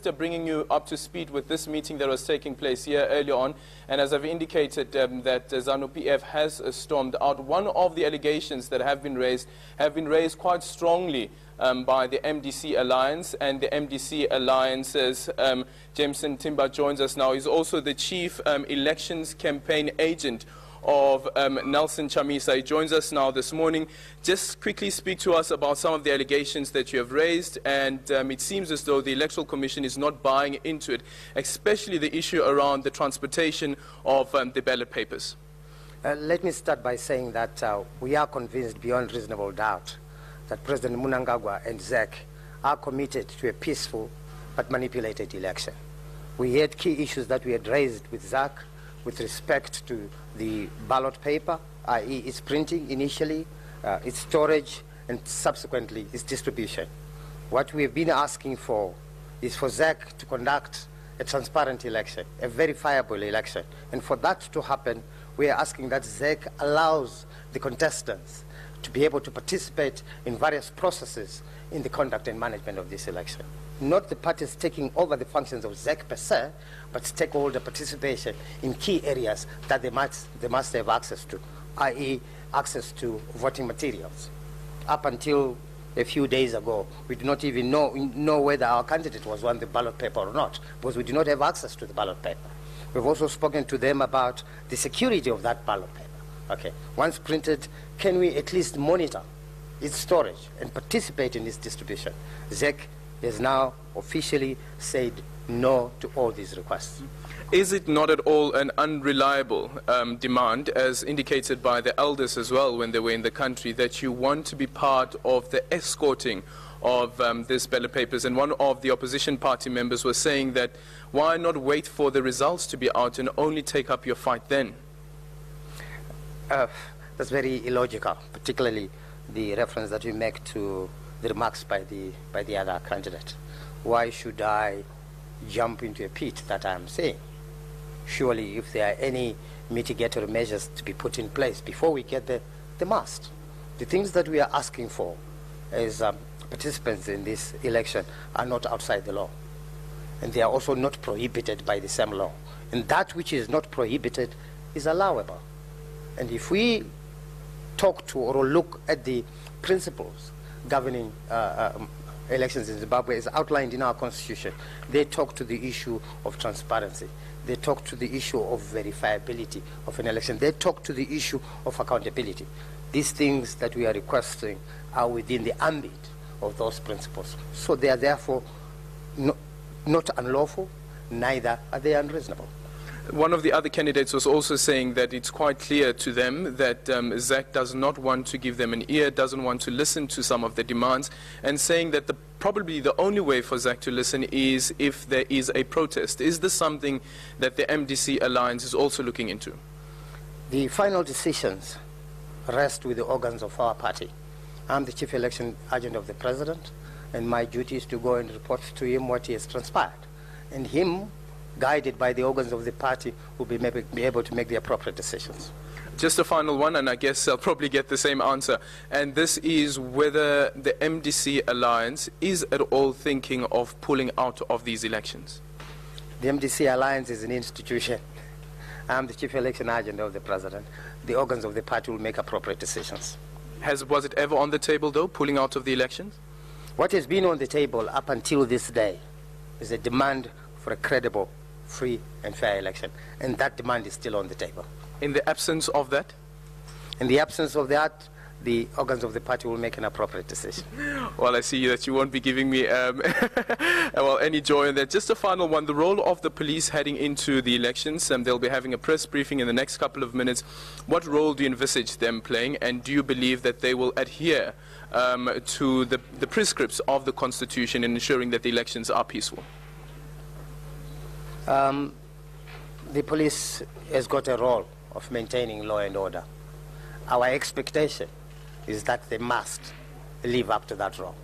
just bringing you up to speed with this meeting that was taking place here earlier on. And as I've indicated, that ZANU-PF has stormed out. One of the allegations that have been raised quite strongly by the MDC Alliance, and the MDC Alliance's Jameson Timba joins us now. He's also the chief elections campaign agent of Nelson Chamisa. He joins us now this morning. Just quickly speak to us about some of the allegations that you have raised, and it seems as though the Electoral Commission is not buying into it, especially the issue around the transportation of the ballot papers. Let me start by saying that we are convinced beyond reasonable doubt that President Mnangagwa and ZEC are committed to a peaceful but manipulated election. We had key issues that we had raised with ZEC with respect to the ballot paper, i.e. its printing initially, its storage, and subsequently its distribution. What we have been asking for is for ZEC to conduct a transparent election, a verifiable election. And for that to happen, we are asking that ZEC allows the contestants to be able to participate in various processes in the conduct and management of this election. Not the parties taking over the functions of ZEC per se, but stakeholder participation in key areas that they must have access to, i.e. access to voting materials. Up until a few days ago, we do not even know whether our candidate was on the ballot paper or not, because we do not have access to the ballot paper. We've also spoken to them about the security of that ballot paper. Okay. Once printed, can we at least monitor its storage and participate in its distribution? ZEC has now officially said no to all these requests. Is it not at all an unreliable demand, as indicated by the elders as well when they were in the country, that you want to be part of the escorting of these ballot papers? And one of the opposition party members was saying that why not wait for the results to be out and only take up your fight then? That's very illogical, particularly the reference that you make to the remarks by the other candidate. Why should I jump into a pit that I'm saying? Surely, if there are any mitigatory measures to be put in place before we get there, they must. The things that we are asking for as participants in this election are not outside the law. And they are also not prohibited by the same law. And that which is not prohibited is allowable. And if we talk to or look at the principles governing elections in Zimbabwe as outlined in our constitution, they talk to the issue of transparency. They talk to the issue of verifiability of an election. They talk to the issue of accountability. These things that we are requesting are within the ambit of those principles. So they are therefore not unlawful, neither are they unreasonable. One of the other candidates was also saying that it's quite clear to them that ZEC does not want to give them an ear, doesn't want to listen to some of the demands, and saying that probably the only way for ZEC to listen is if there is a protest. Is this something that the MDC Alliance is also looking into? The final decisions rest with the organs of our party. I'm the chief election agent of the president, and my duty is to go and report to him what he has transpired. And him, guided by the organs of the party, will be able to make the appropriate decisions. Just a final one, and I guess I'll probably get the same answer, and this is whether the MDC Alliance is at all thinking of pulling out of these elections. The MDC Alliance is an institution. I'm the chief election agent of the president. The organs of the party will make appropriate decisions. Was it ever on the table, though, pulling out of the elections? What has been on the table up until this day is a demand for a credible, free and fair election, and that demand is still on the table. In the absence of that? In the absence of that, the organs of the party will make an appropriate decision. Well, I see that you won't be giving me well, any joy in that. Just a final one, the role of the police heading into the elections. They'll be having a press briefing in the next couple of minutes. What role do you envisage them playing, and do you believe that they will adhere to the prescripts of the Constitution in ensuring that the elections are peaceful? The police has got a role of maintaining law and order. Our expectation is that they must live up to that role.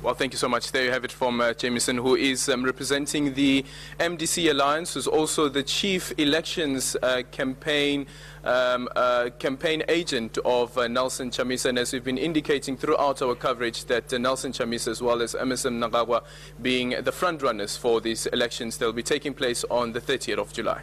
Well, thank you so much. There you have it from Jameson, who is representing the MDC Alliance, who's also the chief elections campaign agent of Nelson Chamisa. And as we've been indicating throughout our coverage, that Nelson Chamisa as well as Pres Mnangagwa being the front runners for these elections. They'll be taking place on the 30th of July.